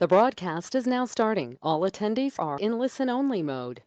The broadcast is now starting. All attendees are in listen-only mode.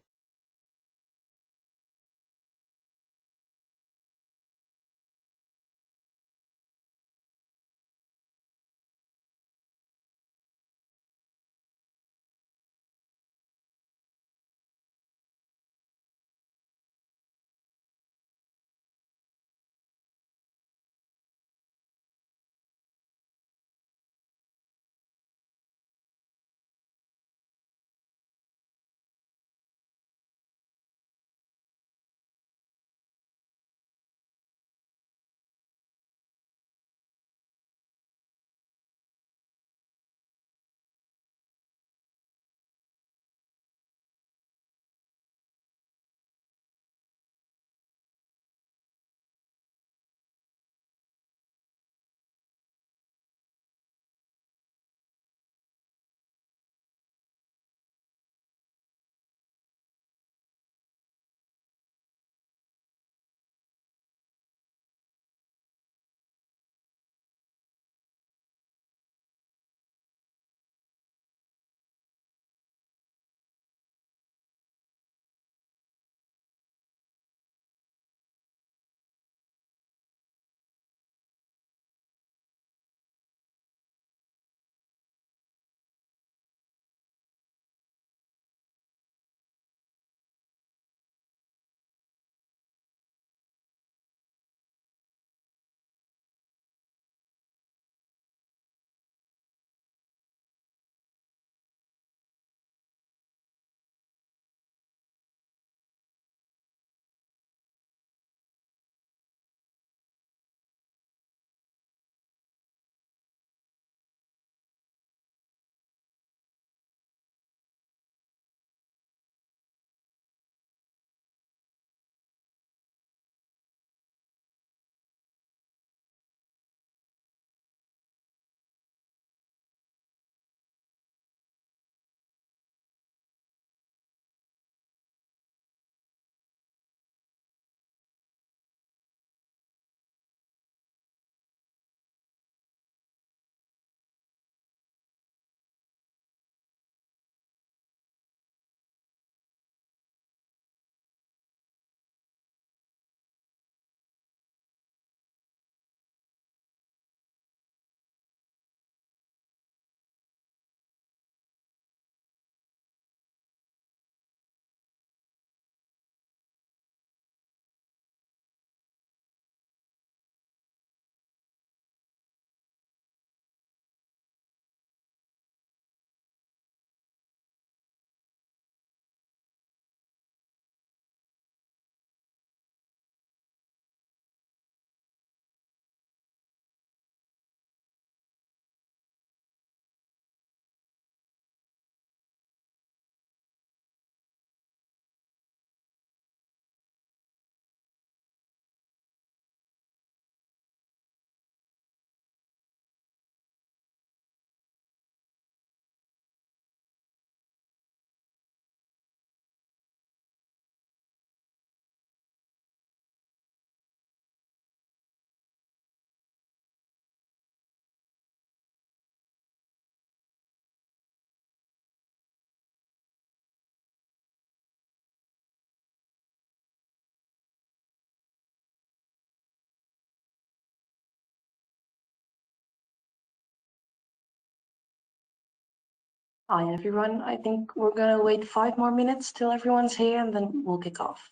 Hi everyone, I think we're gonna wait 5 more minutes till everyone's here and then we'll kick off.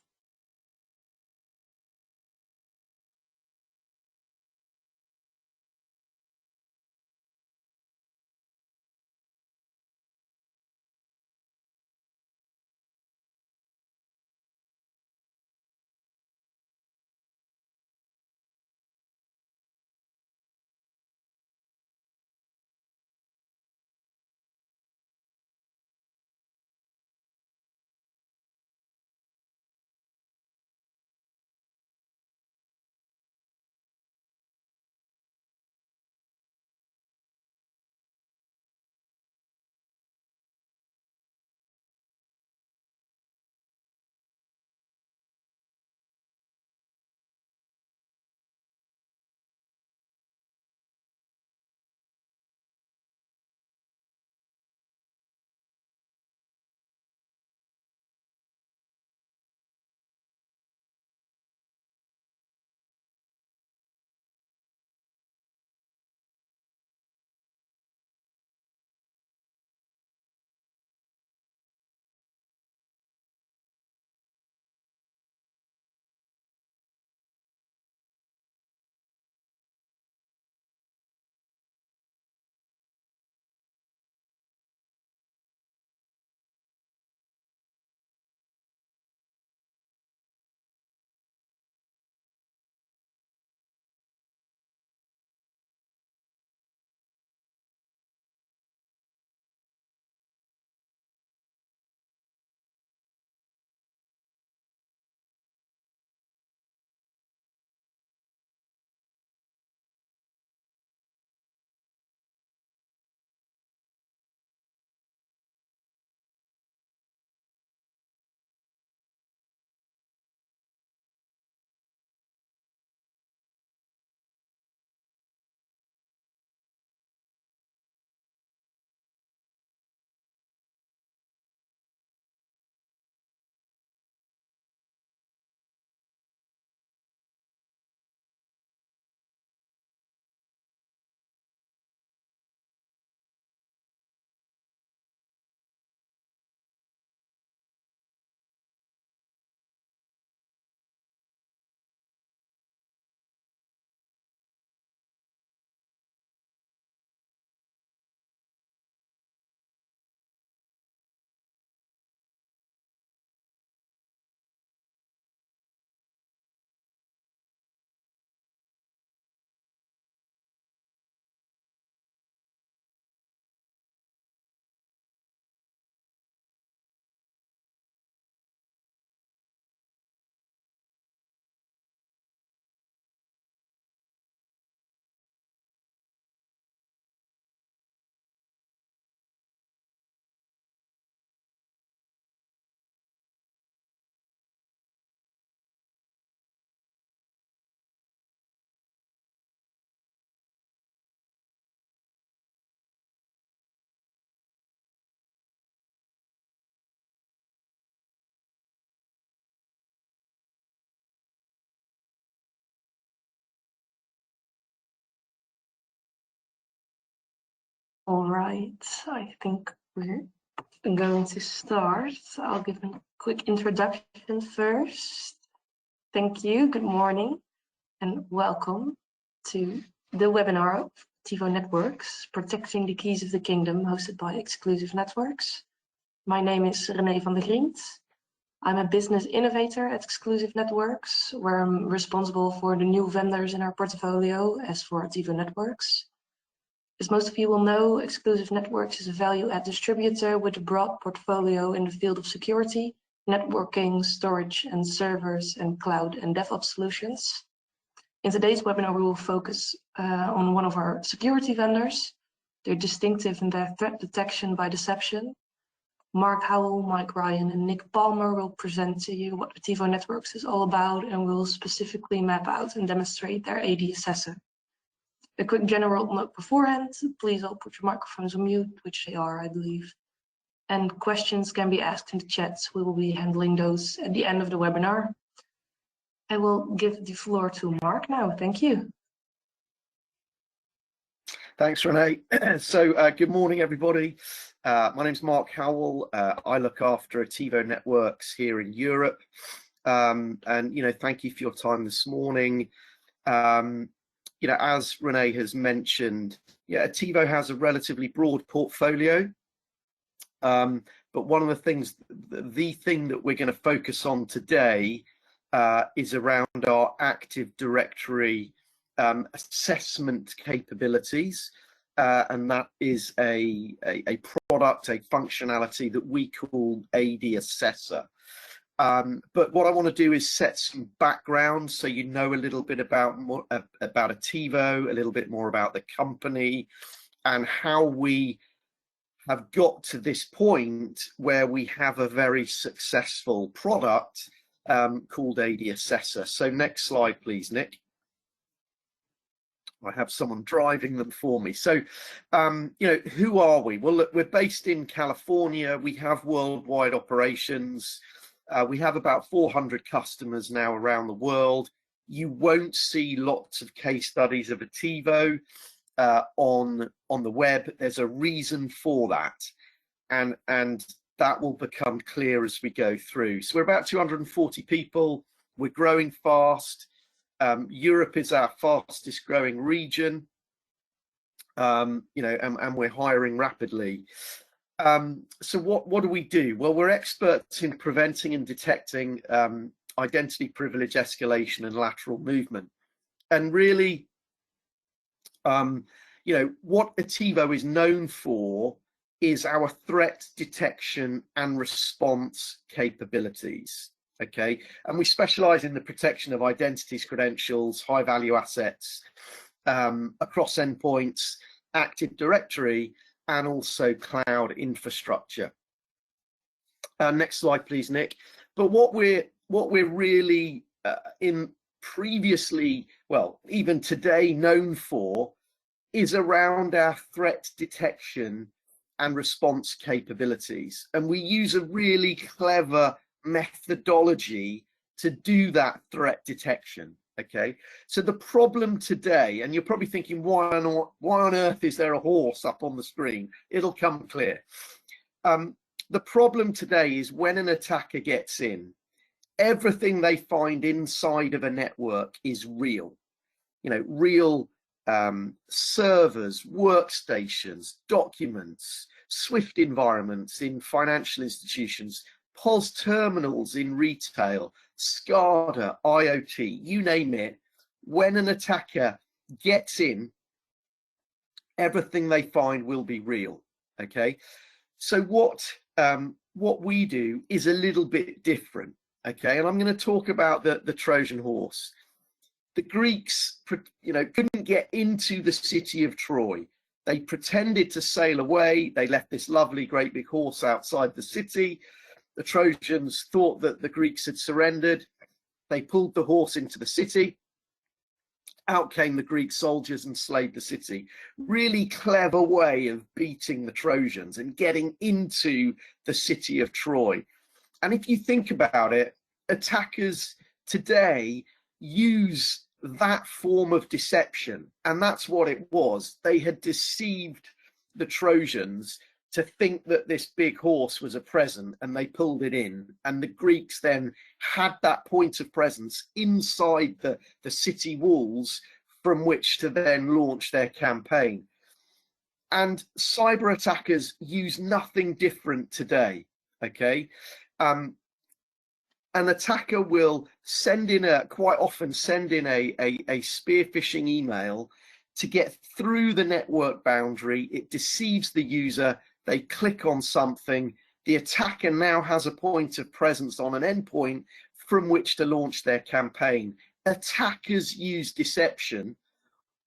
All right, I think we're going to start. I'll give a quick introduction first. Thank you, good morning, and welcome to the webinar of Attivo Networks, Protecting the Keys of the Kingdom, hosted by Exclusive Networks. My name is René van der Grient. I'm a business innovator at Exclusive Networks, where I'm responsible for the new vendors in our portfolio as for Attivo Networks. As most of you will know, Exclusive Networks is a value-add distributor with a broad portfolio in the field of security, networking, storage and servers, and cloud and DevOps solutions. In today's webinar, we will focus on one of our security vendors. They're distinctive in their threat detection by deception. Mark Howell, Mike Ryan, and Nick Palmer will present to you what Attivo Networks is all about and will specifically map out and demonstrate their AD Assessor. A quick general note beforehand, please all put your microphones on mute, which they are, I believe. And questions can be asked in the chats. We will be handling those at the end of the webinar. I will give the floor to Mark now. Thank you. Thanks, Renee. So good morning, everybody. My name is Mark Howell. I look after Attivo Networks here in Europe. And, thank you for your time this morning. As Renee has mentioned, Attivo has a relatively broad portfolio. But one of the things, the thing that we're going to focus on today is around our Active Directory assessment capabilities. And that is a product, a functionality that we call AD Assessor. But what I want to do is set some background so you know a little bit about Attivo, a little bit more about the company, and how we have got to this point where we have a very successful product called AD Assessor. So next slide, please, Nick. I have someone driving them for me. So, who are we? Well, look, we're based in California. We have worldwide operations. We have about 400 customers now around the world. You won't see lots of case studies of Attivo on the web. There's a reason for that, and that will become clear as we go through. So we're about 240 people. We're growing fast. Europe is our fastest growing region, and we're hiring rapidly. So what do we do? Well, we're experts in preventing and detecting identity privilege escalation and lateral movement. And really, what Attivo is known for is our threat detection and response capabilities. Okay, and we specialize in the protection of identities, credentials, high value assets across endpoints, Active Directory, and also cloud infrastructure. Next slide, please, Nick. But what we're really even today known for is around our threat detection and response capabilities, and we use a really clever methodology to do that threat detection. Okay, so the problem today, and you're probably thinking, why on earth is there a horse up on the screen? It'll come clear. The problem today is when an attacker gets in, everything they find inside of a network is real. Real servers, workstations, documents, Swift environments in financial institutions, POS terminals in retail, SCADA, IoT, you name it. When an attacker gets in, everything they find will be real. Okay, so what we do is a little bit different. Okay, and I'm going to talk about the Trojan horse. The Greeks, couldn't get into the city of Troy. They pretended to sail away. They left this lovely, great big horse outside the city. The Trojans thought that the Greeks had surrendered. They pulled the horse into the city. Out came the Greek soldiers and slayed the city. Really clever way of beating the Trojans and getting into the city of Troy. And if you think about it, attackers today use that form of deception, and that's what it was. They had deceived the Trojans to think that this big horse was a present, and they pulled it in, and the Greeks then had that point of presence inside the city walls from which to then launch their campaign. And cyber attackers use nothing different today. Okay, an attacker will quite often send in a spear phishing email to get through the network boundary. It deceives the user. They click on something. The attacker now has a point of presence on an endpoint from which to launch their campaign. Attackers use deception.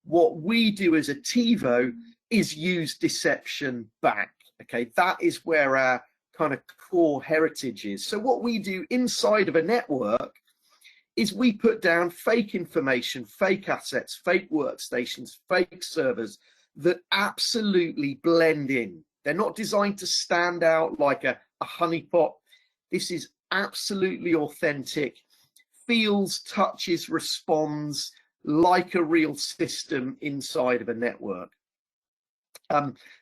What we do as Attivo is use deception back. Okay, that is where our kind of core heritage is. So what we do inside of a network is we put down fake information, fake assets, fake workstations, fake servers that absolutely blend in. They're not designed to stand out like a honeypot. This is absolutely authentic, feels, touches, responds like a real system inside of a network.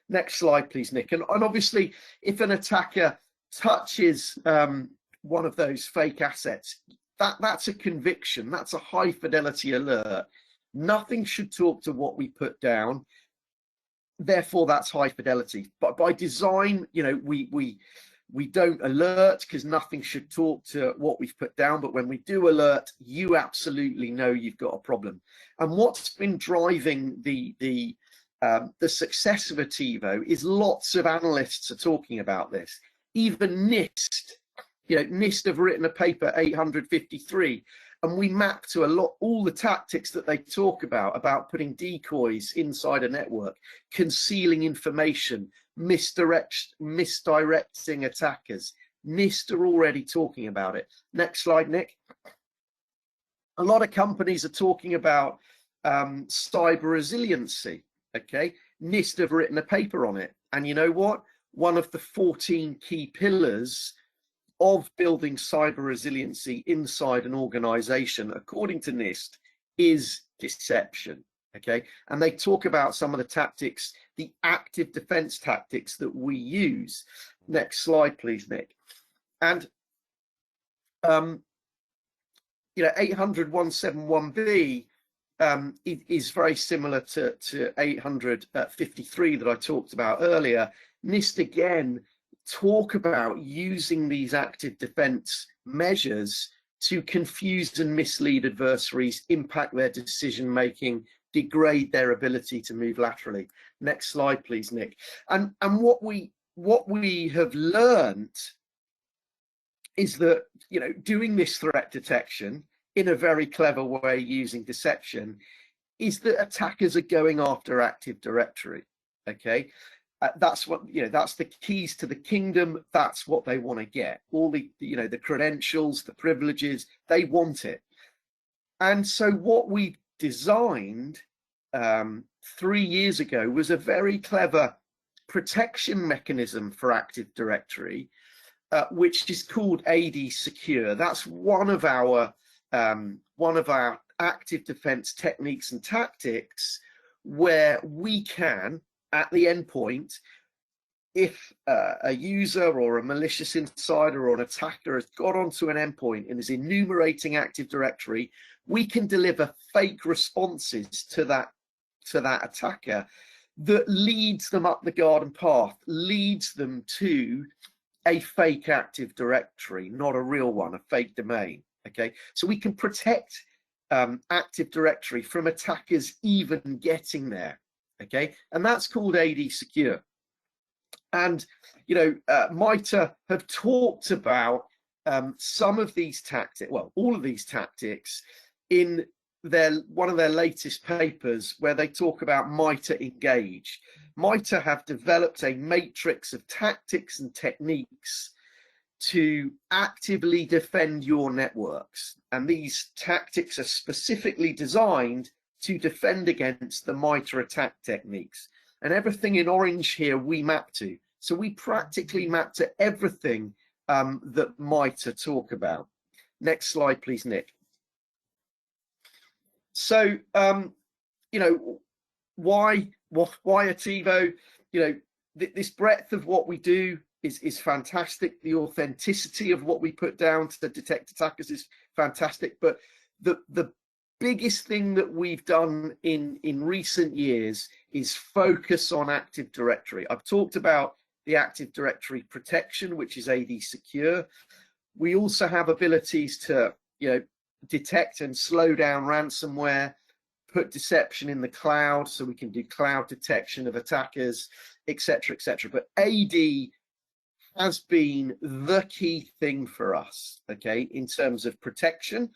Next slide, please, Nick. And obviously, if an attacker touches one of those fake assets, that's a conviction. That's a high fidelity alert. Nothing should talk to what we put down. Therefore, that's high fidelity. But by design, you know, we don't alert because nothing should talk to what we've put down. But when we do alert, you absolutely know you've got a problem. And what's been driving the success of Attivo is lots of analysts are talking about this. Even NIST, NIST have written a paper 853, and we map to all the tactics that they talk about putting decoys inside a network, concealing information, misdirecting attackers. NIST are already talking about it. Next slide, Nick. A lot of companies are talking about cyber resiliency. Okay, NIST have written a paper on it, and you know what? One of the 14 key pillars of building cyber resiliency inside an organization, according to NIST, is deception. Okay, and they talk about some of the tactics, the active defense tactics that we use. Next slide, please, Nick. And 800.171b is very similar to 853 that I talked about earlier. NIST again talk about using these active defense measures to confuse and mislead adversaries, impact their decision making, degrade their ability to move laterally. Next slide, please, Nick. And what we have learned is that, doing this threat detection in a very clever way using deception is that attackers are going after Active Directory. Okay, that's what, that's the keys to the kingdom. That's what they want to get. All the, the credentials, the privileges, they want it. And so what we designed 3 years ago was a very clever protection mechanism for Active Directory, which is called AD Secure. That's one of our active defense techniques and tactics, where we can, at the endpoint, if a user or a malicious insider or an attacker has got onto an endpoint and is enumerating Active Directory, we can deliver fake responses to that attacker that leads them up the garden path, leads them to a fake Active Directory, not a real one, a fake domain. Okay, so we can protect Active Directory from attackers even getting there. Okay, and that's called AD Secure. And MITRE have talked about some of these tactics, well, all of these tactics, in one of their latest papers, where they talk about MITRE Engage. MITRE have developed a matrix of tactics and techniques to actively defend your networks, and these tactics are specifically designed to defend against the MITRE attack techniques. And everything in orange here we map to. So we practically map to everything that MITRE talk about. Next slide, please, Nick. So, why Attivo? you know, this breadth of what we do is fantastic. The authenticity of what we put down to detect attackers is fantastic. But the biggest thing that we've done in recent years is focus on Active Directory. I've talked about the Active Directory protection, which is AD Secure. We also have abilities to, you know, detect and slow down ransomware, put deception in the cloud, so we can do cloud detection of attackers, etc., etc. But AD has been the key thing for us, okay, in terms of protection.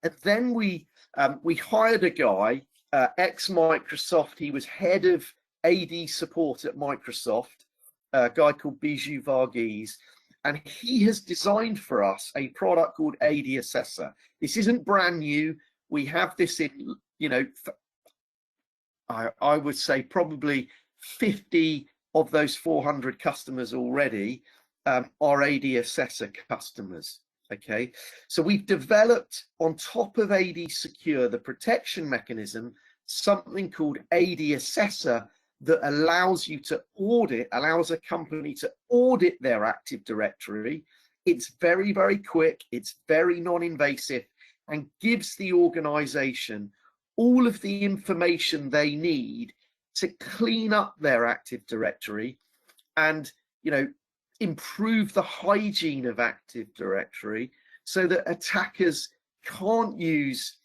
And then we hired a guy, ex-Microsoft. He was head of AD support at Microsoft, a guy called Bijou Varghese, and he has designed for us a product called AD Assessor. This isn't brand new. We have this in, you know, I would say probably 50 of those 400 customers already are AD Assessor customers. Okay, so we've developed on top of AD Secure, the protection mechanism, something called AD Assessor that allows you to audit, allows a company to audit their Active Directory. It's very, very quick, it's very non-invasive, and gives the organization all of the information they need to clean up their Active Directory and, you know, improve the hygiene of Active Directory so that attackers can't use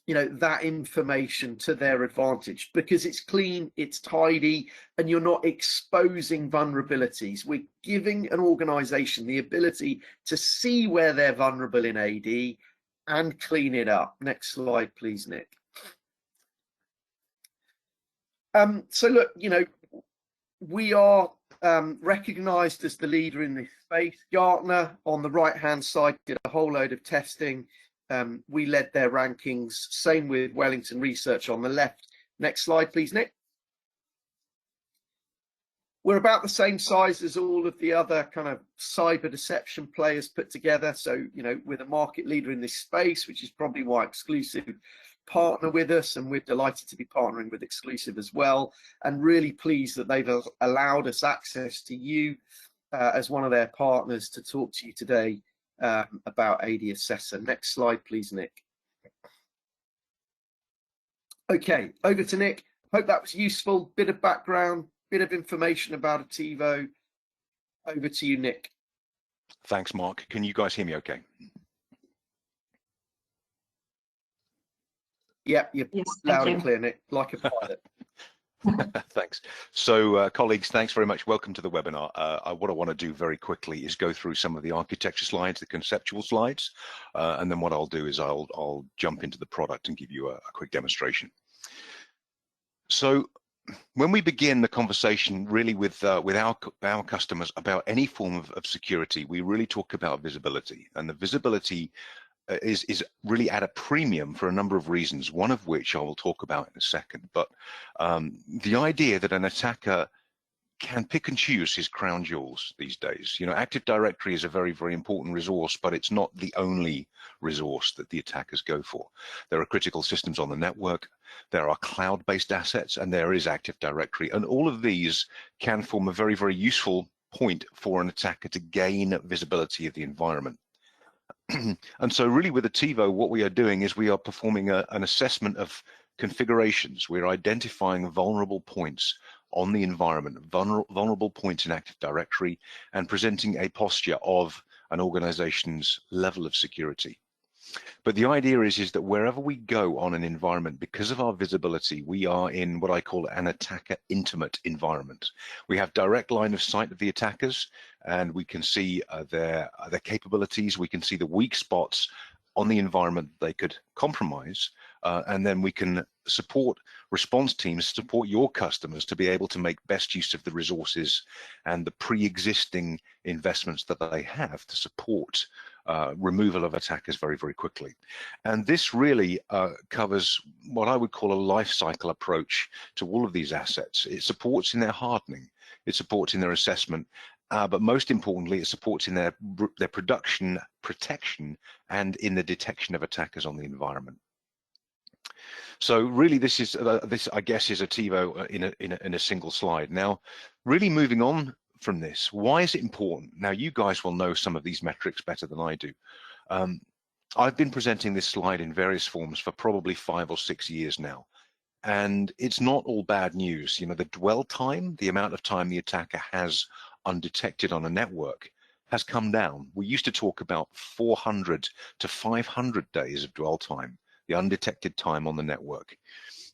you know, that information to their advantage, because it's clean, it's tidy, and you're not exposing vulnerabilities. We're giving an organization the ability to see where they're vulnerable in AD and clean it up. Next slide, please, Nick. So look, you know, we are recognized as the leader in this space. Gartner on the right hand side did a whole load of testing. We led their rankings, same with Wellington Research on the left. Next slide, please, Nick. We're about the same size as all of the other kind of cyber deception players put together. So, you know, we're the market leader in this space, which is probably why Exclusive partner with us, and we're delighted to be partnering with Exclusive as well, and really pleased that they've allowed us access to you as one of their partners to talk to you today about AD Assessor. Next slide, please, Nick. Okay, over to Nick. Hope that was useful. Bit of background, bit of information about Attivo. Over to you, Nick. Thanks, Mark. Can you guys hear me okay? Yep, you're Yes, loud thank and you. clear, Nick, like a pilot. Thanks. So colleagues, thanks very much. Welcome to the webinar. What I want to do very quickly is go through some of the architecture slides, the conceptual slides, and then what I'll do is I'll jump into the product and give you a quick demonstration. So when we begin the conversation really with our customers about any form of security, we really talk about visibility, and the visibility is really at a premium for a number of reasons, one of which I will talk about in a second. But the idea that an attacker can pick and choose his crown jewels these days. You know, Active Directory is a very, very important resource, but it's not the only resource that the attackers go for. There are critical systems on the network, there are cloud-based assets, and there is Active Directory. And all of these can form a very, very useful point for an attacker to gain visibility of the environment. And so really with Attivo, what we are doing is we are performing an assessment of configurations. We're identifying vulnerable points on the environment, vulnerable points in Active Directory, and presenting a posture of an organization's level of security. But the idea is that wherever we go on an environment, because of our visibility, we are in what I call an attacker intimate environment. We have direct line of sight of the attackers, and we can see their capabilities. We can see the weak spots on the environment they could compromise, and then we can support response teams, support your customers to be able to make best use of the resources and the pre-existing investments that they have to support removal of attackers very, very quickly. And this really covers what I would call a life cycle approach to all of these assets. It supports in their hardening, it supports in their assessment, but most importantly, it supports in their production, protection, and in the detection of attackers on the environment. So really, this is this, I guess, is Attivo in a single slide. Now, really moving on from this, why is it important? Now, you guys will know some of these metrics better than I do. I've been presenting this slide in various forms for probably 5 or 6 years now, and it's not all bad news. You know, the dwell time, the amount of time the attacker has undetected on a network, has come down. We used to talk about 400 to 500 days of dwell time, the undetected time on the network.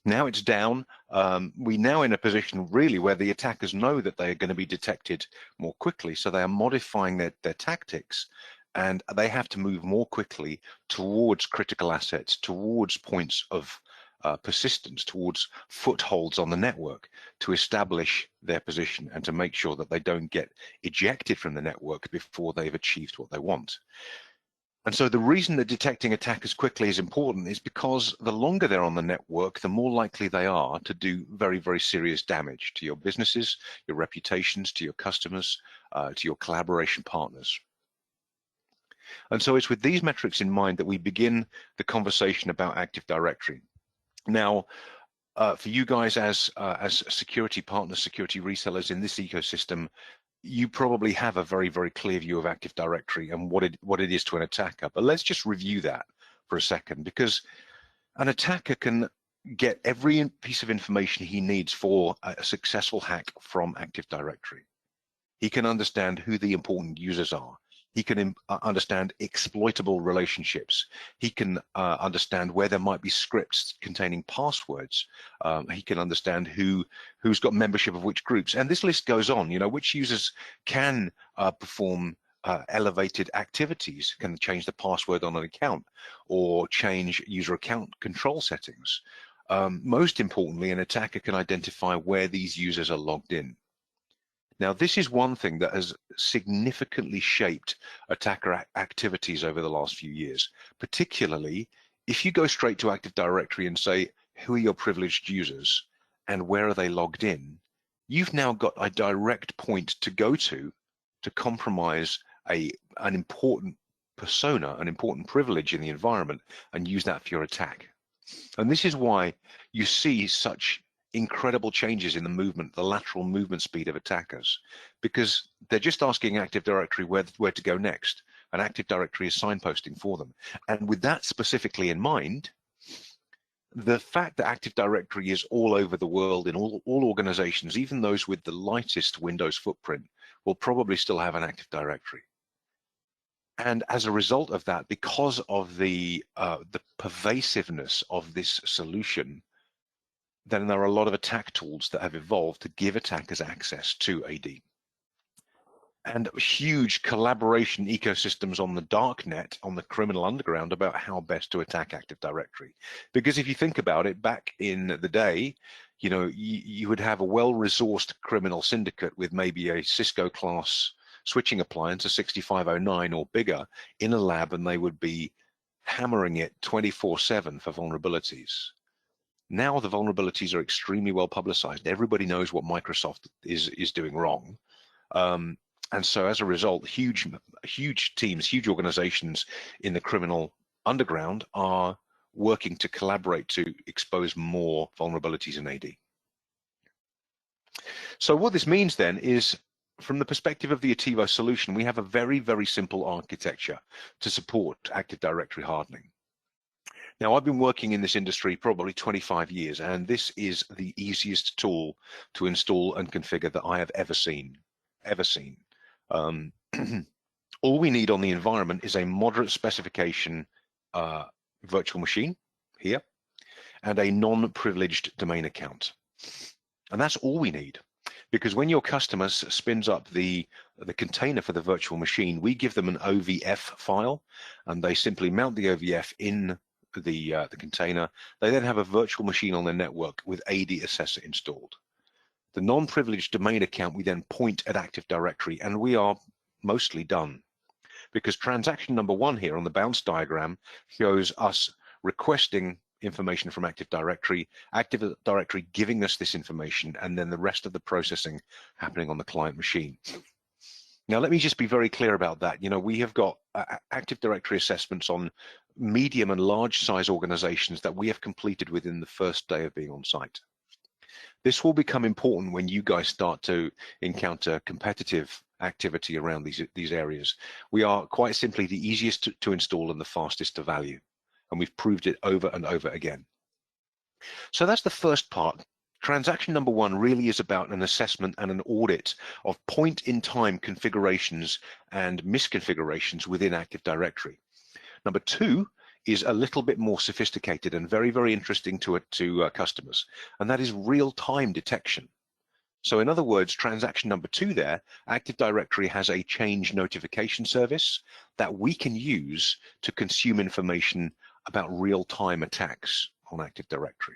Now it's down. We're now in a position really where the attackers know that they are going to be detected more quickly, so they are modifying their tactics, and they have to move more quickly towards critical assets, towards points of persistence, towards footholds on the network to establish their position and to make sure that they don't get ejected from the network before they've achieved what they want. And so the reason that detecting attackers quickly is important is because the longer they're on the network, the more likely they are to do very, very serious damage to your businesses, your reputations, to your customers, to your collaboration partners. And so it's with these metrics in mind that we begin the conversation about Active Directory. Now, for you guys as security partners, security resellers in this ecosystem, you probably have a very, very clear view of Active Directory and what it is to an attacker. But let's just review that for a second, because an attacker can get every piece of information he needs for a successful hack from Active Directory. He can understand who the important users are. He can understand exploitable relationships. He can understand where there might be scripts containing passwords. He can understand who's got membership of which groups. And this list goes on, you know, which users can perform elevated activities, can change the password on an account or change user account control settings. Most importantly, an attacker can identify where these users are logged in. Now, this is one thing that has significantly shaped attacker activities over the last few years, particularly if you go straight to Active Directory and say, who are your privileged users and where are they logged in? You've now got a direct point to go to compromise an important persona, an important privilege in the environment, and use that for your attack. And this is why you see such incredible changes in the movement, the lateral movement speed of attackers, because they're just asking Active Directory where to go next, and Active Directory is signposting for them. And with that specifically in mind, the fact that Active Directory is all over the world in all organizations, even those with the lightest Windows footprint, will probably still have an Active Directory. And as a result of that, because of the pervasiveness of this solution, then there are a lot of attack tools that have evolved to give attackers access to AD. And huge collaboration ecosystems on the dark net, on the criminal underground, about how best to attack Active Directory. Because if you think about it, back in the day, you know, you would have a well-resourced criminal syndicate with maybe a Cisco class switching appliance, a 6509 or bigger, in a lab, and they would be hammering it 24/7 for vulnerabilities. Now the vulnerabilities are extremely well publicized. Everybody knows what Microsoft is doing wrong. And so as a result, huge teams, huge organizations in the criminal underground are working to collaborate to expose more vulnerabilities in AD. So what this means then is, from the perspective of the Attivo solution, we have a very, very simple architecture to support Active Directory hardening. Now, I've been working in this industry probably 25 years, and this is the easiest tool to install and configure that I have ever seen. All we need on the environment is a moderate specification virtual machine here and a non-privileged domain account. And that's all we need, because when your customer spins up the container for the virtual machine, we give them an OVF file, and they simply mount the OVF in the container. They then have a virtual machine on their network with AD Assessor installed. The non-privileged domain account, we then point at Active Directory, and we are mostly done, because transaction number 1 here on the bounce diagram shows us requesting information from Active Directory giving us this information, and then the rest of the processing happening on the client machine. Now, let me just be very clear about that. You know, we have got Active Directory assessments on medium and large size organizations that we have completed within the first day of being on site. This will become important when you guys start to encounter competitive activity around these areas. We are quite simply the easiest to install and the fastest to value, and we've proved it over and over again. So that's the first part. Transaction number one really is about an assessment and an audit of point-in-time configurations and misconfigurations within Active Directory. Number two is a little bit more sophisticated and very, very interesting to customers, and that is real-time detection. So in other words, transaction number two there, Active Directory has a change notification service that we can use to consume information about real-time attacks on Active Directory.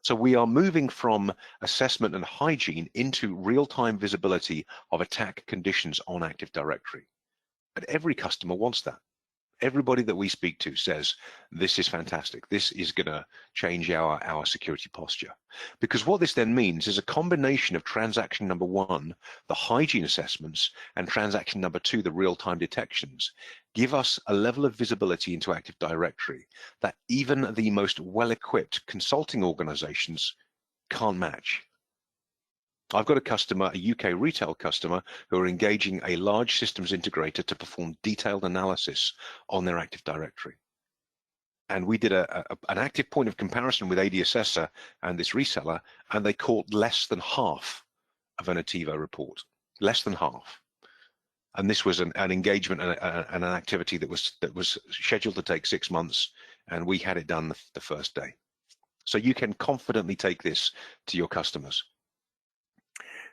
So we are moving from assessment and hygiene into real-time visibility of attack conditions on Active Directory. But every customer wants that. Everybody that we speak to says, this is fantastic. This is going to change our security posture. Because what this then means is a combination of transaction number one, the hygiene assessments, and transaction number two, the real-time detections, give us a level of visibility into Active Directory that even the most well-equipped consulting organizations can't match. I've got a customer, a UK retail customer, who are engaging a large systems integrator to perform detailed analysis on their Active Directory. And we did an active point of comparison with AD Assessor and this reseller, and they caught less than half of an Attivo report, less than half. And this was an engagement and an activity that was scheduled to take 6 months, and we had it done the first day. So you can confidently take this to your customers.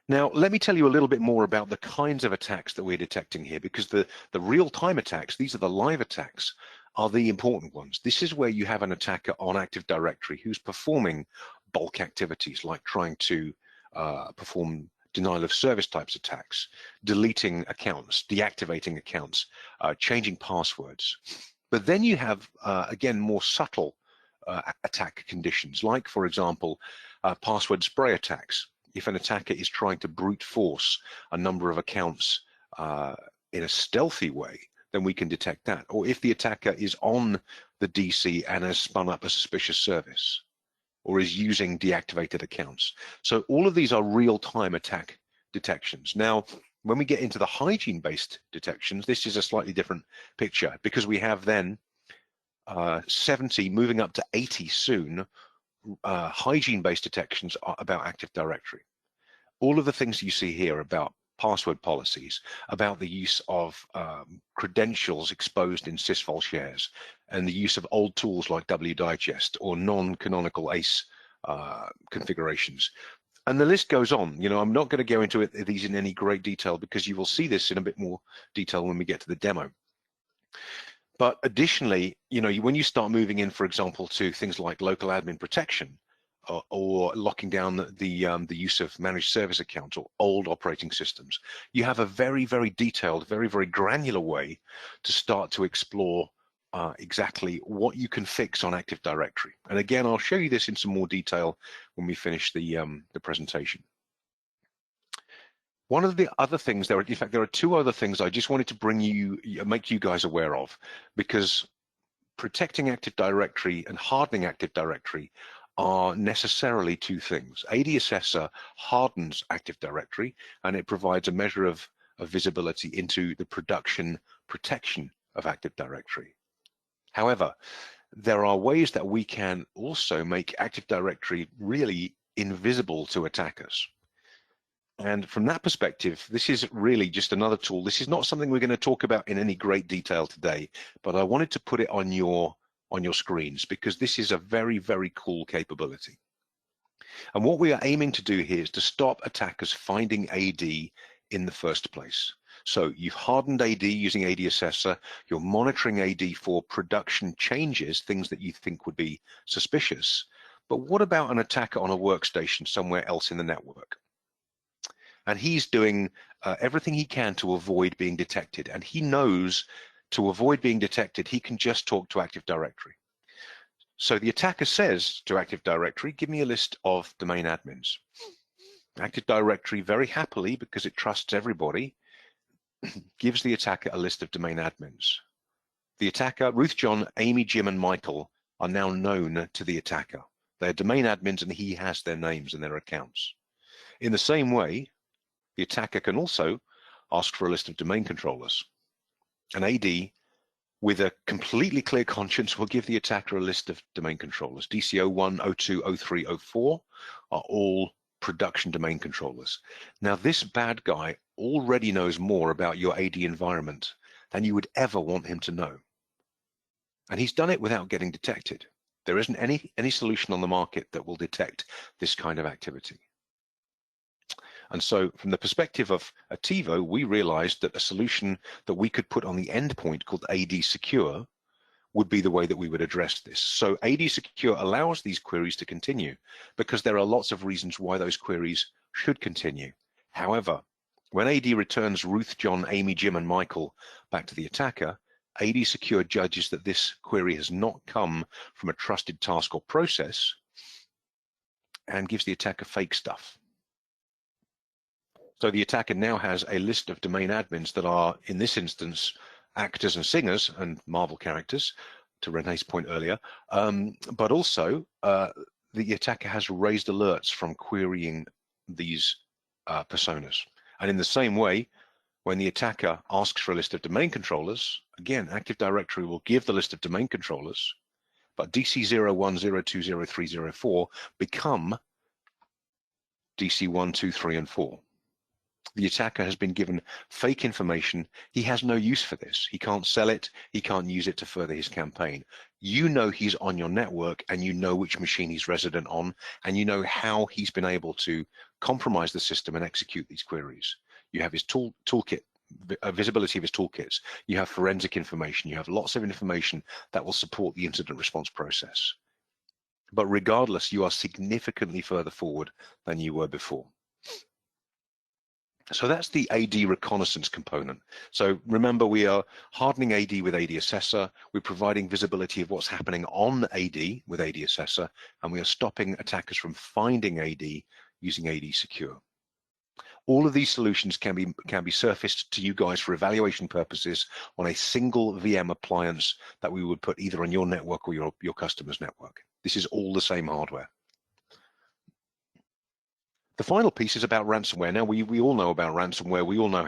Now, let me tell you a little bit more about the kinds of attacks that we're detecting here, because the real-time attacks, these are the live attacks, are the important ones. This is where you have an attacker on Active Directory who's performing bulk activities like trying to perform denial of service types attacks, deleting accounts, deactivating accounts, changing passwords. But then you have, again, more subtle attack conditions, like, for example, password spray attacks. If an attacker is trying to brute force a number of accounts in a stealthy way, then we can detect that. Or if the attacker is on the DC and has spun up a suspicious service, or is using deactivated accounts. So all of these are real-time attack detections. Now, when we get into the hygiene-based detections, this is a slightly different picture, because we have then 70, moving up to 80 soon, hygiene-based detections are about Active Directory. All of the things you see here about password policies, about the use of credentials exposed in sysvol shares, and the use of old tools like wdigest or non-canonical ACE configurations. And the list goes on. You know, I'm not going to go into these in any great detail, because you will see this in a bit more detail when we get to the demo. But additionally, you know, when you start moving in, for example, to things like local admin protection, or locking down the use of managed service accounts or old operating systems, you have a very, very detailed, very, very granular way to start to explore exactly what you can fix on Active Directory. And again, I'll show you this in some more detail when we finish the presentation. One of the other things, in fact, there are two other things I just wanted to make you guys aware of, because protecting Active Directory and hardening Active Directory are necessarily two things. AD Assessor hardens Active Directory, and it provides a measure of visibility into the production protection of Active Directory. However, there are ways that we can also make Active Directory really invisible to attackers. And from that perspective, this is really just another tool. This is not something we're going to talk about in any great detail today, but I wanted to put it on your screens, because this is a very, very cool capability. And what we are aiming to do here is to stop attackers finding AD in the first place. So you've hardened AD using AD Assessor, you're monitoring AD for production changes, things that you think would be suspicious. But what about an attacker on a workstation somewhere else in the network? And he's doing everything he can to avoid being detected. And he knows to avoid being detected, he can just talk to Active Directory. So the attacker says to Active Directory, give me a list of domain admins. Active Directory very happily, because it trusts everybody, gives the attacker a list of domain admins. The attacker, Ruth, John, Amy, Jim, and Michael, are now known to the attacker. They're domain admins and he has their names and their accounts. In the same way, the attacker can also ask for a list of domain controllers. An AD with a completely clear conscience will give the attacker a list of domain controllers. DC01, 02, 03, 04 are all production domain controllers. Now, this bad guy already knows more about your AD environment than you would ever want him to know. And he's done it without getting detected. There isn't any solution on the market that will detect this kind of activity. And so from the perspective of Attivo, we realized that a solution that we could put on the endpoint called AD Secure would be the way that we would address this. So AD Secure allows these queries to continue because there are lots of reasons why those queries should continue. However, when AD returns Ruth, John, Amy, Jim, and Michael back to the attacker, AD Secure judges that this query has not come from a trusted task or process and gives the attacker fake stuff. So the attacker now has a list of domain admins that are, in this instance, actors and singers and Marvel characters, to Renee's point earlier, but also the attacker has raised alerts from querying these personas. And in the same way, when the attacker asks for a list of domain controllers, again, Active Directory will give the list of domain controllers, but DC01, 02, 03, 04 become DC1, 2, 3, and 4. The attacker has been given fake information. He has no use for this. He can't sell it. He can't use it to further his campaign. You know he's on your network and you know which machine he's resident on and you know how he's been able to compromise the system and execute these queries. You have his toolkit, visibility of his toolkits. You have forensic information. You have lots of information that will support the incident response process. But regardless, you are significantly further forward than you were before. So that's the AD reconnaissance component. So remember, we are hardening AD with AD Assessor. We're providing visibility of what's happening on AD with AD Assessor, and we are stopping attackers from finding AD using AD Secure. All of these solutions can be surfaced to you guys for evaluation purposes on a single VM appliance that we would put either on your network or your customer's network. This is all the same hardware. The final piece is about ransomware. Now, we all know about ransomware. We all know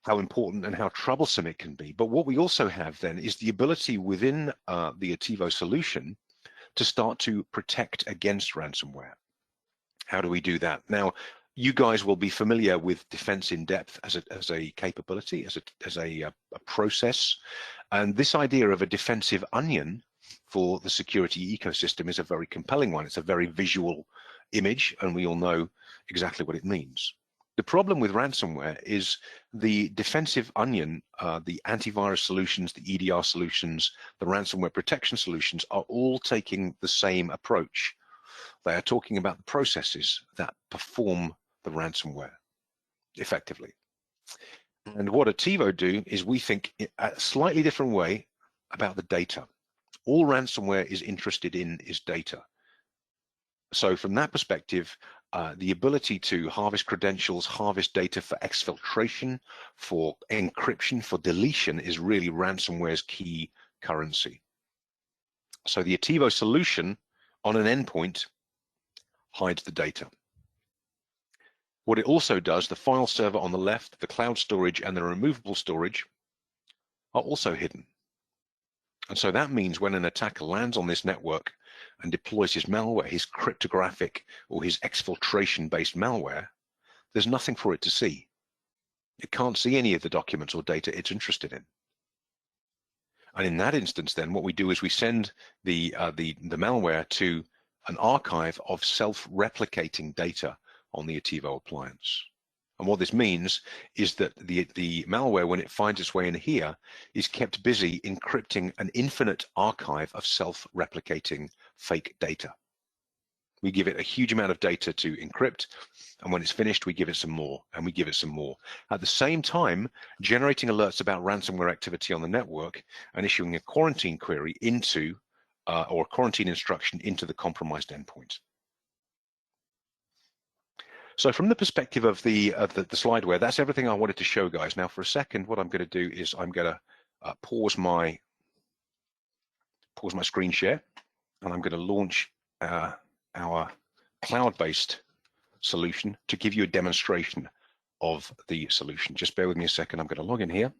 how important and how troublesome it can be. But what we also have then is the ability within the Attivo solution to start to protect against ransomware. How do we do that? Now, you guys will be familiar with defense in depth as a capability, as a process. And this idea of a defensive onion for the security ecosystem is a very compelling one. It's a very visual image, and we all know exactly what it means. The problem with ransomware is the defensive onion, the antivirus solutions, the EDR solutions, the ransomware protection solutions are all taking the same approach. They are talking about the processes that perform the ransomware effectively. And what Attivo do is we think a slightly different way about the data. All ransomware is interested in is data. So from that perspective, the ability to harvest credentials, harvest data for exfiltration, for encryption, for deletion is really ransomware's key currency. So the Attivo solution on an endpoint hides the data. What it also does, the file server on the left, the cloud storage, and the removable storage are also hidden. And so that means when an attacker lands on this network and deploys his malware, his cryptographic or his exfiltration-based malware, there's nothing for it to see. It can't see any of the documents or data it's interested in. And in that instance, then, what we do is we send the malware to an archive of self-replicating data on the Attivo appliance. And what this means is that the malware, when it finds its way in here, is kept busy encrypting an infinite archive of self-replicating fake data. We give it a huge amount of data to encrypt, and when it's finished, we give it some more, and we give it some more. At the same time, generating alerts about ransomware activity on the network and issuing a quarantine query into, or a quarantine instruction into the compromised endpoint. So from the perspective of the slideware, that's everything I wanted to show, guys. Now, for a second, what I'm going to do is I'm going to pause my pause my screen share, and I'm going to launch our cloud-based solution to give you a demonstration of the solution. Just bear with me a second. I'm going to log in here.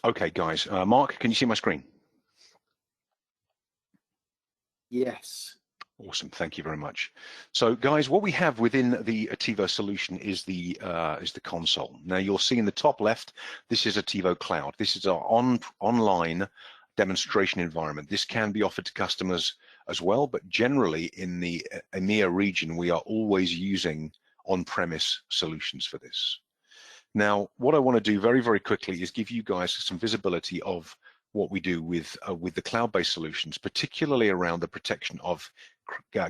Okay, guys. Mark, can you see my screen? Yes. Awesome, thank you very much. So, guys, what we have within the Attivo solution is the console. Now, you'll see in the top left, this is Attivo Cloud. This is our online demonstration environment. This can be offered to customers as well, but generally in the EMEA region, we are always using on-premise solutions for this. Now, what I want to do very, very quickly is give you guys some visibility of what we do with the cloud-based solutions, particularly around the protection of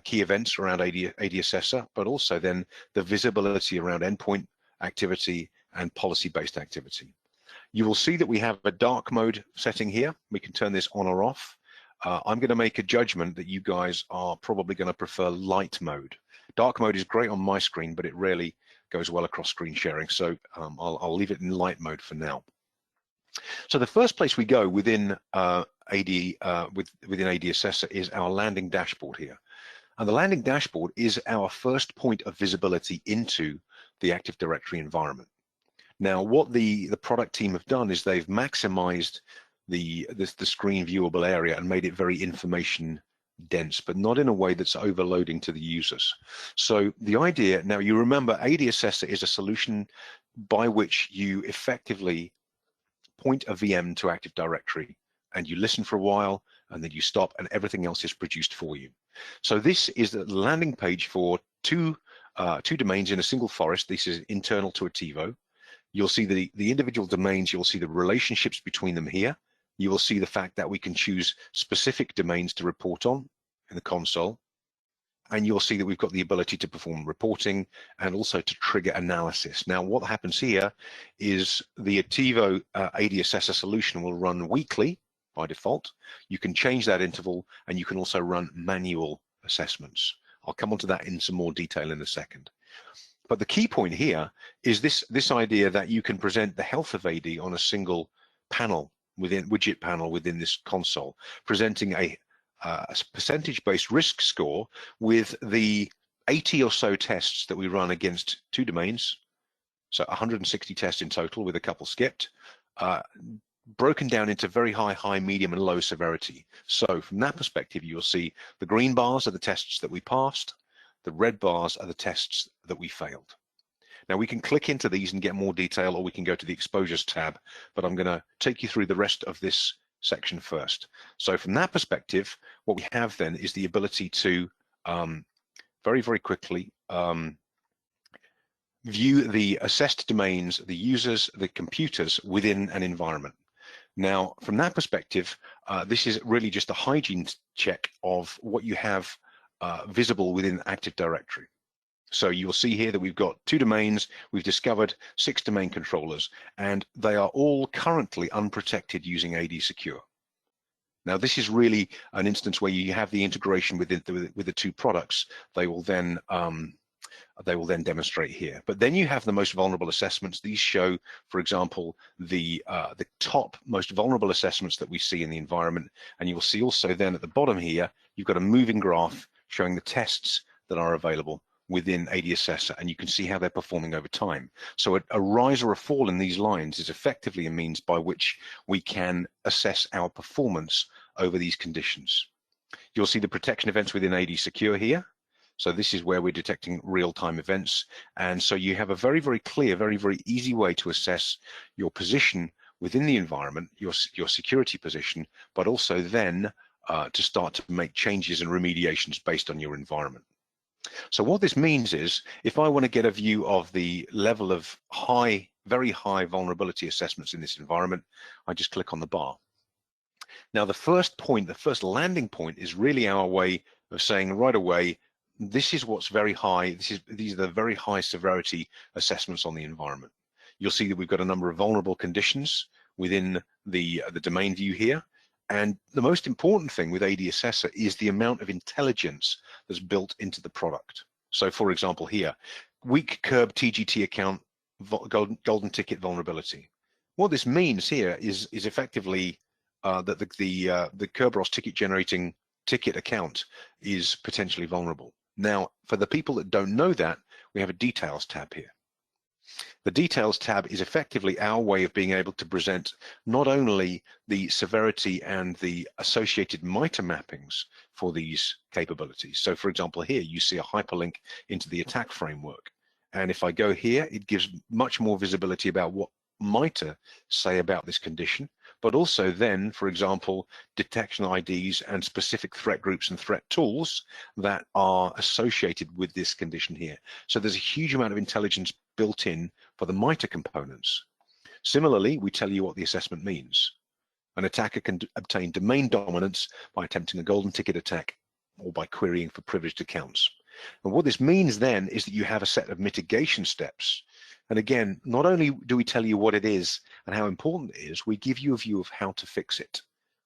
key events around AD Assessor, but also then the visibility around endpoint activity and policy-based activity. You will see that we have a dark mode setting here. We can turn this on or off. I'm going to make a judgment that you guys are probably going to prefer light mode. Dark mode is great on my screen, but it rarely goes well across screen sharing. So I'll leave it in light mode for now. So the first place we go within within AD Assessor is our landing dashboard here. And the landing dashboard is our first point of visibility into the Active Directory environment. Now, what the product team have done is they've maximized the screen viewable area and made it very information dense, but not in a way that's overloading to the users. So the idea, now you remember AD Assessor is a solution by which you effectively point a VM to Active Directory and you listen for a while and then you stop and everything else is produced for you. So this is the landing page for two domains in a single forest. This is internal to Attivo. You'll see the individual domains, you'll see the relationships between them here. You will see the fact that we can choose specific domains to report on in the console. And you'll see that we've got the ability to perform reporting and also to trigger analysis. Now, what happens here is the Attivo AD Assessor solution will run weekly by default. You can change that interval and you can also run manual assessments. I'll come on to that in some more detail in a second. But the key point here is this idea that you can present the health of AD on a single panel widget panel within this console, presenting a percentage-based risk score with the 80 or so tests that we run against two domains, so 160 tests in total with a couple skipped, broken down into very high, medium, and low severity. So from that perspective, you'll see the green bars are the tests that we passed, the red bars are the tests that we failed. Now we can click into these and get more detail, or we can go to the exposures tab, but I'm going to take you through the rest of this section first. So from that perspective, what we have then is the ability to very, very quickly view the assessed domains, the users, the computers within an environment. Now, from that perspective, this is really just a hygiene check of what you have visible within Active Directory. So you'll see here that we've got two domains, we've discovered 6 domain controllers, and they are all currently unprotected using AD Secure. Now, this is really an instance where you have the integration with the two products. They will then demonstrate here. But then you have the most vulnerable assessments. These show, for example, the top most vulnerable assessments that we see in the environment. And you will see also then at the bottom here, you've got a moving graph showing the tests that are available within AD Assessor, and you can see how they're performing over time. So a rise or a fall in these lines is effectively a means by which we can assess our performance over these conditions. You'll see the protection events within AD Secure here. So this is where we're detecting real-time events. And so you have a very, very clear, very, very easy way to assess your position within the environment, your security position, but also then to start to make changes and remediations based on your environment. So what this means is, if I want to get a view of the level of very high vulnerability assessments in this environment, I just click on the bar. Now, the first point, the first landing point is really our way of saying right away, this is what's very high. These are the very high severity assessments on the environment. You'll see that we've got a number of vulnerable conditions within the domain view here. And the most important thing with AD Assessor is the amount of intelligence that's built into the product. So for example here, weak curb TGT account golden ticket vulnerability. What this means here is effectively that the Kerberos ticket generating ticket account is potentially vulnerable. Now, for the people that don't know that, we have a details tab here. The details tab is effectively our way of being able to present not only the severity and the associated MITRE mappings for these capabilities. So for example, here you see a hyperlink into the attack framework. And if I go here, it gives much more visibility about what MITRE say about this condition, but also then, for example, detection IDs and specific threat groups and threat tools that are associated with this condition here. So there's a huge amount of intelligence built in for the MITRE components. Similarly, we tell you what the assessment means. An attacker can obtain domain dominance by attempting a golden ticket attack or by querying for privileged accounts. And what this means then is that you have a set of mitigation steps. And again, not only do we tell you what it is and how important it is, we give you a view of how to fix it.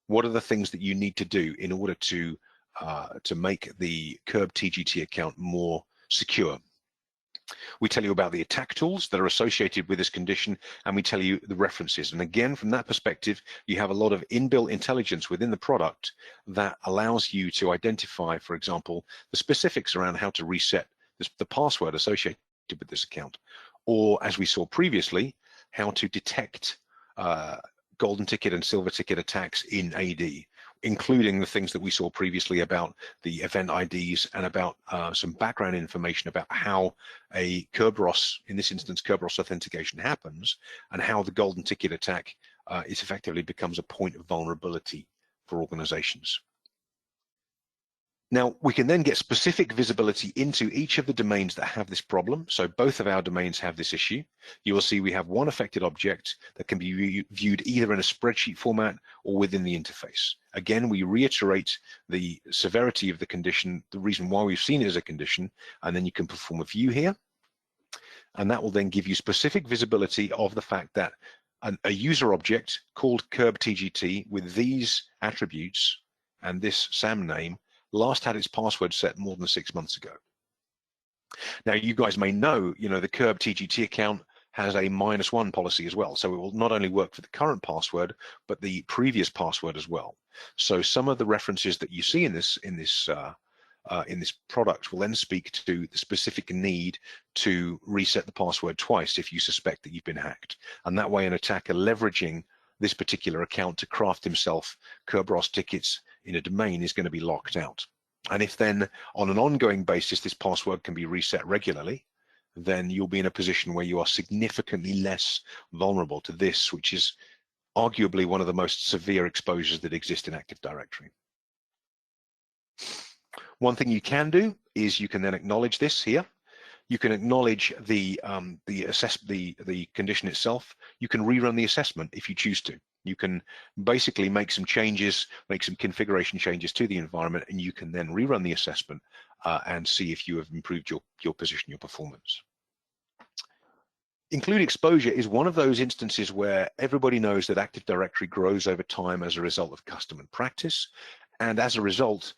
What are the things that you need to do in order to make the Curb TGT account more secure? We tell you about the attack tools that are associated with this condition, and we tell you the references. And again, from that perspective, you have a lot of inbuilt intelligence within the product that allows you to identify, for example, the specifics around how to reset the password associated with this account, or as we saw previously, how to detect golden ticket and silver ticket attacks in AD, including the things that we saw previously about the event IDs and about some background information about how a Kerberos, in this instance, Kerberos authentication happens, and how the golden ticket attack is effectively becomes a point of vulnerability for organizations. Now, we can then get specific visibility into each of the domains that have this problem. So both of our domains have this issue. You will see we have one affected object that can be viewed either in a spreadsheet format or within the interface. Again, we reiterate the severity of the condition, the reason why we've seen it as a condition, and then you can perform a view here. And that will then give you specific visibility of the fact that a user object called Curb TGT with these attributes and this SAM name last had its password set more than 6 months ago. Now, you guys may know, the Curb TGT account has a -1 policy as well. So it will not only work for the current password, but the previous password as well. So some of the references that you see in this product will then speak to the specific need to reset the password twice if you suspect that you've been hacked. And that way an attacker leveraging this particular account to craft himself Kerberos tickets in a domain is going to be locked out. And if then on an ongoing basis this password can be reset regularly, then you'll be in a position where you are significantly less vulnerable to this, which is arguably one of the most severe exposures that exist in Active Directory. One thing you can do is you can then acknowledge this here. You can acknowledge the condition itself. You can rerun the assessment if you choose to. You can basically make some changes, make some configuration changes to the environment, and you can then rerun the assessment and see if you have improved your position, your performance. Include exposure is one of those instances where everybody knows that Active Directory grows over time as a result of custom and practice. And as a result,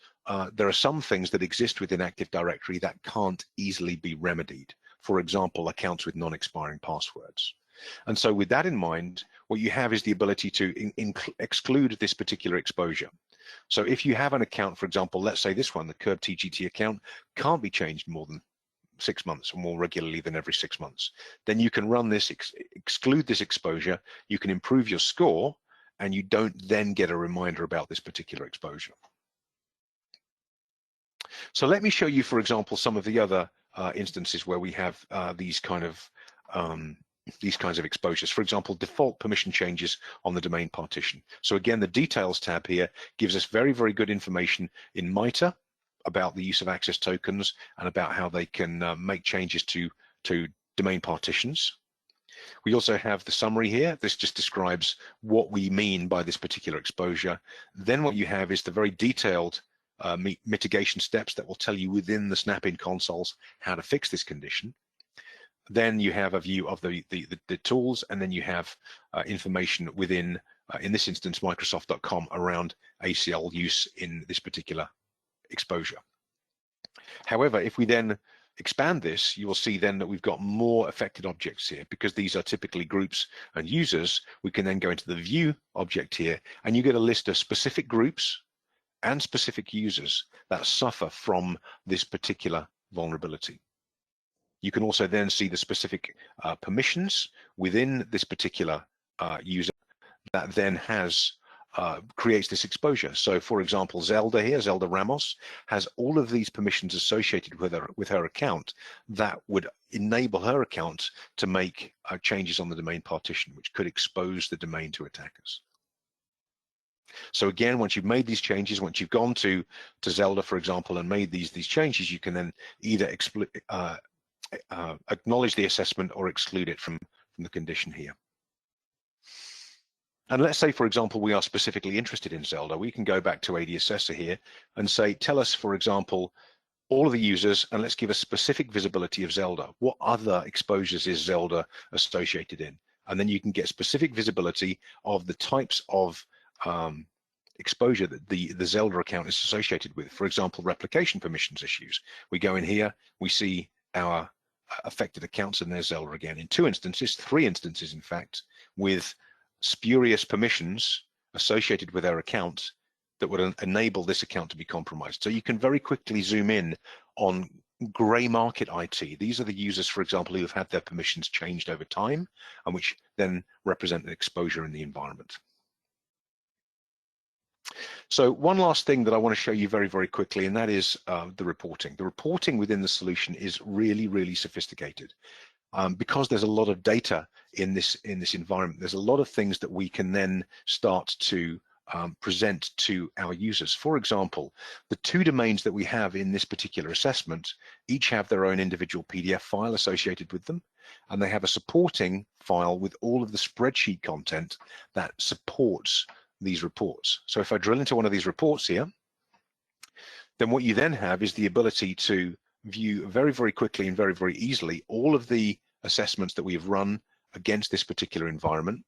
there are some things that exist within Active Directory that can't easily be remedied. For example, accounts with non-expiring passwords. And so with that in mind, what you have is the ability to exclude this particular exposure. So if you have an account, for example, let's say this one, the Curb TGT account, can't be changed more than 6 months or more regularly than every 6 months, then you can run this, exclude this exposure, you can improve your score, and you don't then get a reminder about this particular exposure. So let me show you, for example, some of the other instances where we have these kinds of exposures. For example, default permission changes on the domain partition. So again, the details tab here gives us very, very good information in MITRE about the use of access tokens and about how they can make changes to domain partitions. We also have the summary here. This just describes what we mean by this particular exposure. Then what you have is the very detailed mitigation steps that will tell you within the snap-in consoles how to fix this condition. Then you have a view of the tools, and then you have information within in this instance, Microsoft.com, around ACL use in this particular exposure. However, if we then expand this, you will see then that we've got more affected objects here. Because these are typically groups and users, we can then go into the view object here, and you get a list of specific groups and specific users that suffer from this particular vulnerability. You can also then see the specific permissions within this particular user that then has creates this exposure. So for example, Zelda here, Zelda Ramos, has all of these permissions associated with her account that would enable her account to make changes on the domain partition, which could expose the domain to attackers. So again, once you've made these changes, once you've gone to Zelda, for example, and made these changes, you can then either acknowledge the assessment or exclude it from the condition here. And let's say, for example, we are specifically interested in Zelda. We can go back to AD Assessor here and say, tell us, for example, all of the users, and let's give a specific visibility of Zelda. What other exposures is Zelda associated in? And then you can get specific visibility of the types of exposure that the Zelda account is associated with. For example, replication permissions issues. We go in here, we see our affected accounts, and there's Zelda again. In 2 instances, 3 instances, in fact, with spurious permissions associated with our account that would enable this account to be compromised. So you can very quickly zoom in on grey market IT. These are the users, for example, who have had their permissions changed over time and which then represent an exposure in the environment. So one last thing that I want to show you very, very quickly, and that is the reporting. The reporting within the solution is really, really sophisticated. Because there's a lot of data in this environment, there's a lot of things that we can then start to present to our users. For example, the 2 domains that we have in this particular assessment each have their own individual PDF file associated with them, and they have a supporting file with all of the spreadsheet content that supports these reports. So if I drill into one of these reports here, then what you then have is the ability to view very, very quickly and very, very easily all of the assessments that we've run against this particular environment.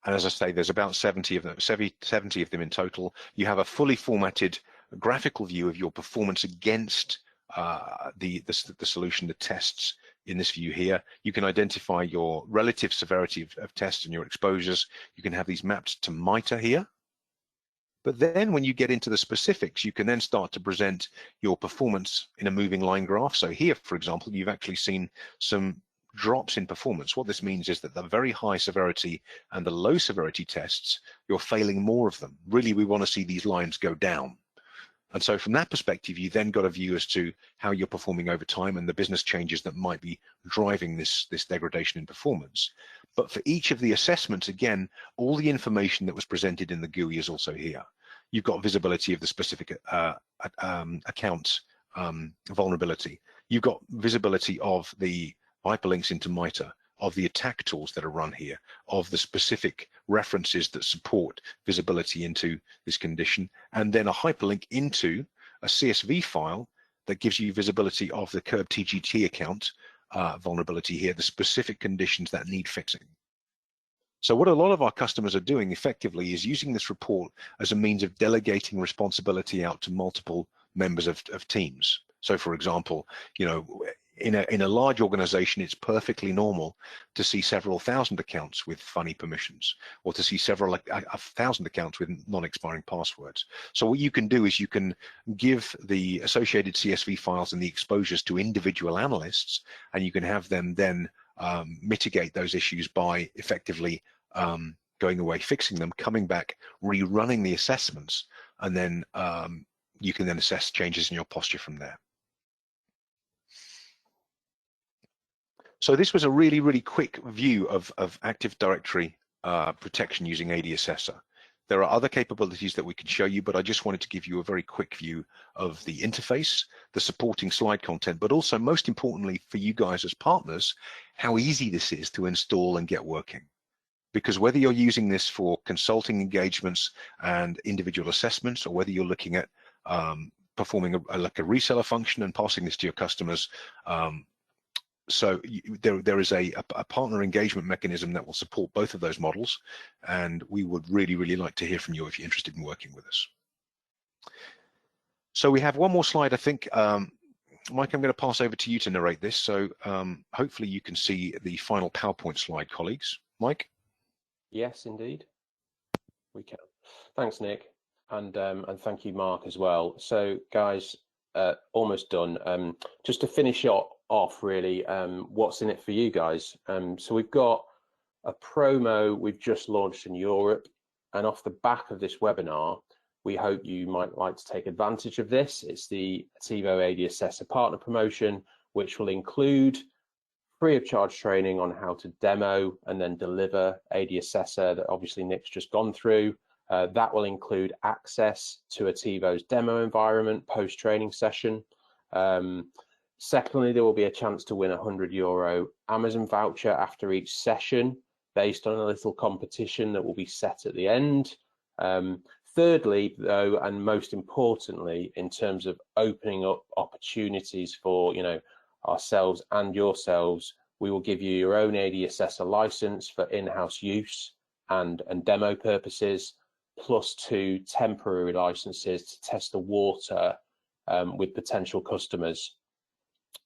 And as I say, there's about 70 of them in total. You have a fully formatted graphical view of your performance against the solution, the tests in this view here. You can identify your relative severity of tests and your exposures. You can have these mapped to MITRE here. But then when you get into the specifics, you can then start to present your performance in a moving line graph. So here, for example, you've actually seen some drops in performance. What this means is that the very high severity and the low severity tests, you're failing more of them. Really, we want to see these lines go down. And so from that perspective, you then got a view as to how you're performing over time and the business changes that might be driving this degradation in performance. But for each of the assessments, again, all the information that was presented in the GUI is also here. You've got visibility of the specific account vulnerability. You've got visibility of the hyperlinks into MITRE, of the attack tools that are run here, of the specific references that support visibility into this condition, and then a hyperlink into a CSV file that gives you visibility of the Curb TGT account vulnerability here, the specific conditions that need fixing. So what a lot of our customers are doing effectively is using this report as a means of delegating responsibility out to multiple members of teams. So for example, you know, in a large organization, it's perfectly normal to see several thousand accounts with funny permissions, or to see several 1,000 accounts with non-expiring passwords. So what you can do is you can give the associated CSV files and the exposures to individual analysts, and you can have them then mitigate those issues by effectively going away, fixing them, coming back, rerunning the assessments, and then you can then assess changes in your posture from there. So this was a really, really quick view of Active Directory protection using AD Assessor. There are other capabilities that we can show you, but I just wanted to give you a very quick view of the interface, the supporting slide content, but also most importantly for you guys as partners, how easy this is to install and get working. Because whether you're using this for consulting engagements and individual assessments, or whether you're looking at performing like a reseller function and passing this to your customers So there is a partner engagement mechanism that will support both of those models, and we would really like to hear from you if you're interested in working with us. So we have one more slide, I think. Mike, I'm going to pass over to you to narrate this. So hopefully you can see the final PowerPoint slide, colleagues. Mike? Yes, indeed, we can. Thanks, Nick, and thank you, Mark, as well. So, guys, almost done. Just to finish off, really, what's in it for you guys? So we've got a promo we've just launched in Europe, and off the back of this webinar, we hope you might like to take advantage of this. It's the Attivo AD Assessor Partner Promotion, which will include free of charge training on how to demo and then deliver AD Assessor that obviously Nick's just gone through. That will include access to Attivo's demo environment post-training session. Secondly, there will be a chance to win a €100 Amazon voucher after each session based on a little competition that will be set at the end. Thirdly, though, and most importantly, in terms of opening up opportunities for ourselves and yourselves, we will give you your own AD Assessor license for in-house use and demo purposes, plus 2 temporary licenses to test the water with potential customers.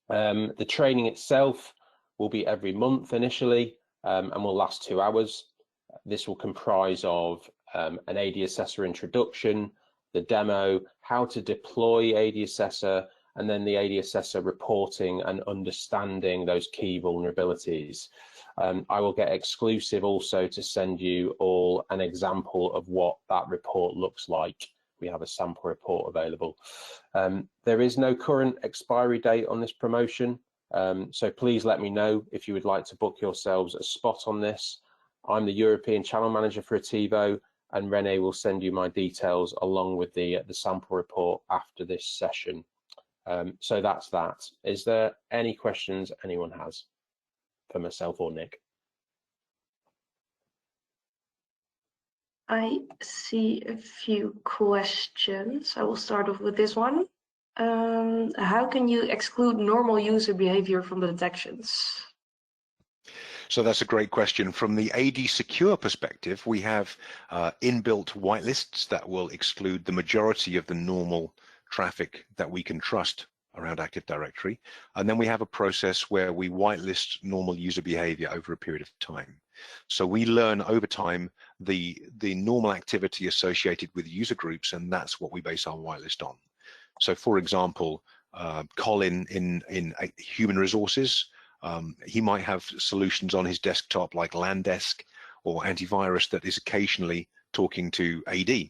The training itself will be every month initially and will last 2 hours. This will comprise of an AD Assessor introduction, the demo, how to deploy AD Assessor, and then the AD Assessor reporting and understanding those key vulnerabilities. I will get exclusive also to send you all an example of what that report looks like. We have a sample report available. There is no current expiry date on this promotion, so please let me know if you would like to book yourselves a spot on this. I'm the European Channel Manager for Attivo, and Renee will send you my details along with the sample report after this session. So that's that. Is there any questions anyone has for myself or Nick? I see a few questions. I will start off with this one. How can you exclude normal user behavior from the detections? So that's a great question. From the AD Secure perspective, we have inbuilt whitelists that will exclude the majority of the normal traffic that we can trust around Active Directory. And then we have a process where we whitelist normal user behavior over a period of time. So we learn over time the normal activity associated with user groups, and that's what we base our whitelist on. So for example, Colin in human resources, he might have solutions on his desktop like Landesk or antivirus that is occasionally talking to AD.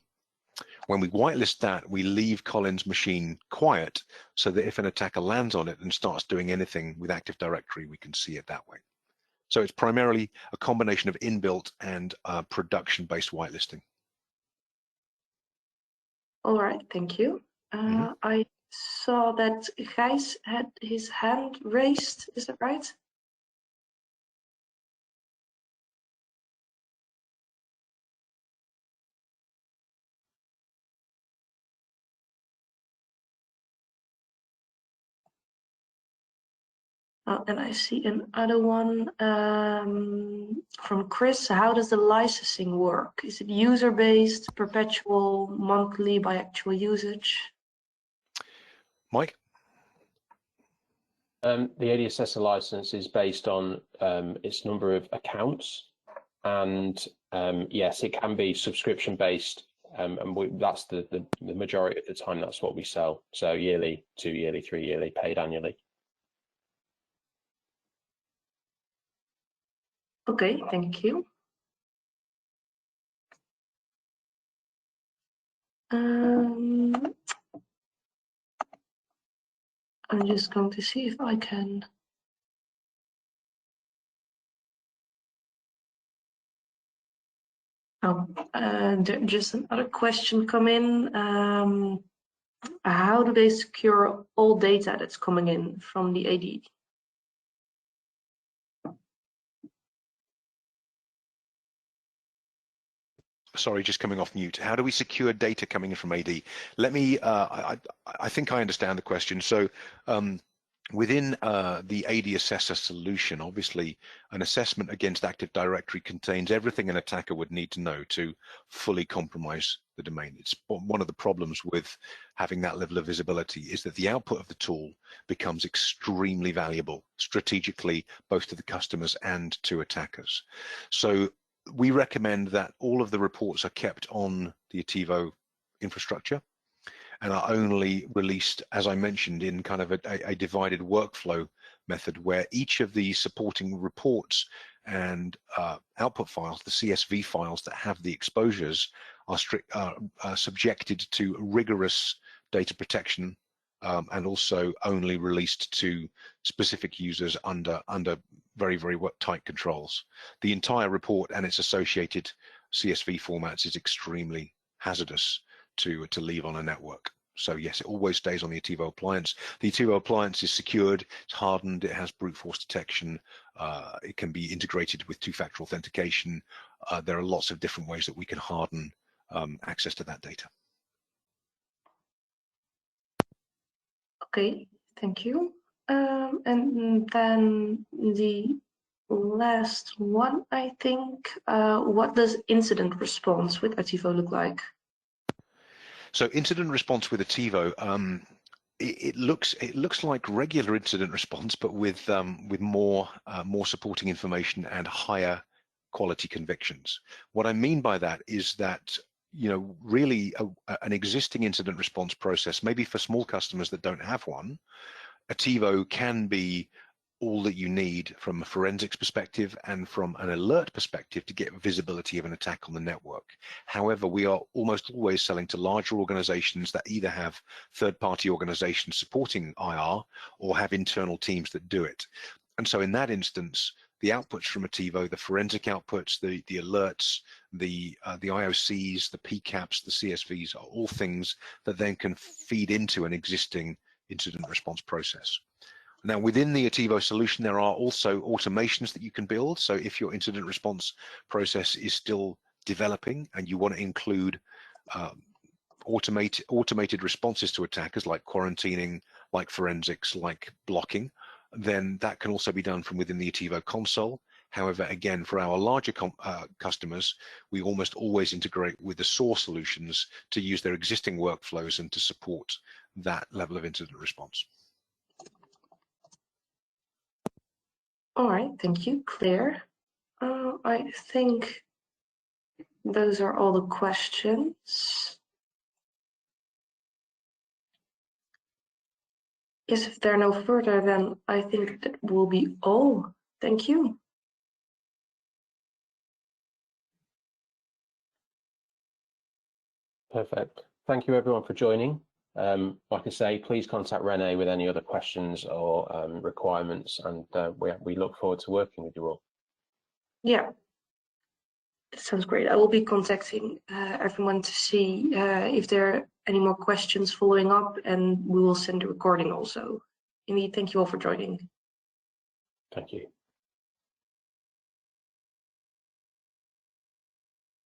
When we whitelist that, we leave Colin's machine quiet so that if an attacker lands on it and starts doing anything with Active Directory, we can see it that way. So it's primarily a combination of inbuilt and production-based whitelisting. All right, thank you. I saw that Gijs had his hand raised. Is that right? And I see another one from Chris. How does the licensing work? Is it user-based, perpetual, monthly by actual usage? Mike? The AD Assessor license is based on its number of accounts, and yes, it can be subscription-based, and that's the majority of the time. That's what we sell. So yearly, 2 yearly, 3 yearly, paid annually. Okay, thank you. I'm just going to see if I can. Just another question come in. How do they secure all data that's coming in from the AD? Sorry, just coming off mute. How do we secure data coming in from AD? Let me, I think I understand the question. So Within the AD Assessor solution, obviously, an assessment against Active Directory contains everything an attacker would need to know to fully compromise the domain. It's one of the problems with having that level of visibility is that the output of the tool becomes extremely valuable strategically, both to the customers and to attackers. So we recommend that all of the reports are kept on the Attivo infrastructure and are only released, as I mentioned, in kind of a divided workflow method where each of the supporting reports and output files, the CSV files that have the exposures, are subjected to rigorous data protection and also only released to specific users under very, very tight controls. The entire report and its associated CSV formats is extremely hazardous to leave on a network. So yes, it always stays on the Attivo appliance. The Attivo appliance is secured, it's hardened, it has brute force detection, it can be integrated with two-factor authentication. There are lots of different ways that we can harden access to that data. Okay, thank you. And then the last one, I think, what does incident response with Attivo look like? So incident response with Attivo, it looks like regular incident response, but with more supporting information and higher quality convictions. What I mean by that is that, you know, really an existing incident response process, maybe for small customers that don't have one, Attivo can be all that you need from a forensics perspective and from an alert perspective to get visibility of an attack on the network. However, we are almost always selling to larger organizations that either have third-party organizations supporting IR or have internal teams that do it. And so in that instance, the outputs from Attivo, the forensic outputs, the alerts, the IOCs, the PCAPs, the CSVs are all things that then can feed into an existing incident response process. Now, within the Attivo solution, there are also automations that you can build. So if your incident response process is still developing and you want to include automated responses to attackers like quarantining, like forensics, like blocking, then that can also be done from within the Attivo console. However, again, for our larger customers, we almost always integrate with the source solutions to use their existing workflows and to support that level of incident response. All right, thank you, clear. I think those are all the questions. Yes, if there are no further, then I think that will be all. Thank you. Perfect. Thank you everyone for joining. Like I say, please contact Renee with any other questions or requirements, and we look forward to working with you all. Yeah, that sounds great. I will be contacting everyone to see if there are any more questions following up, and we will send a recording also. Indeed, thank you all for joining. Thank you.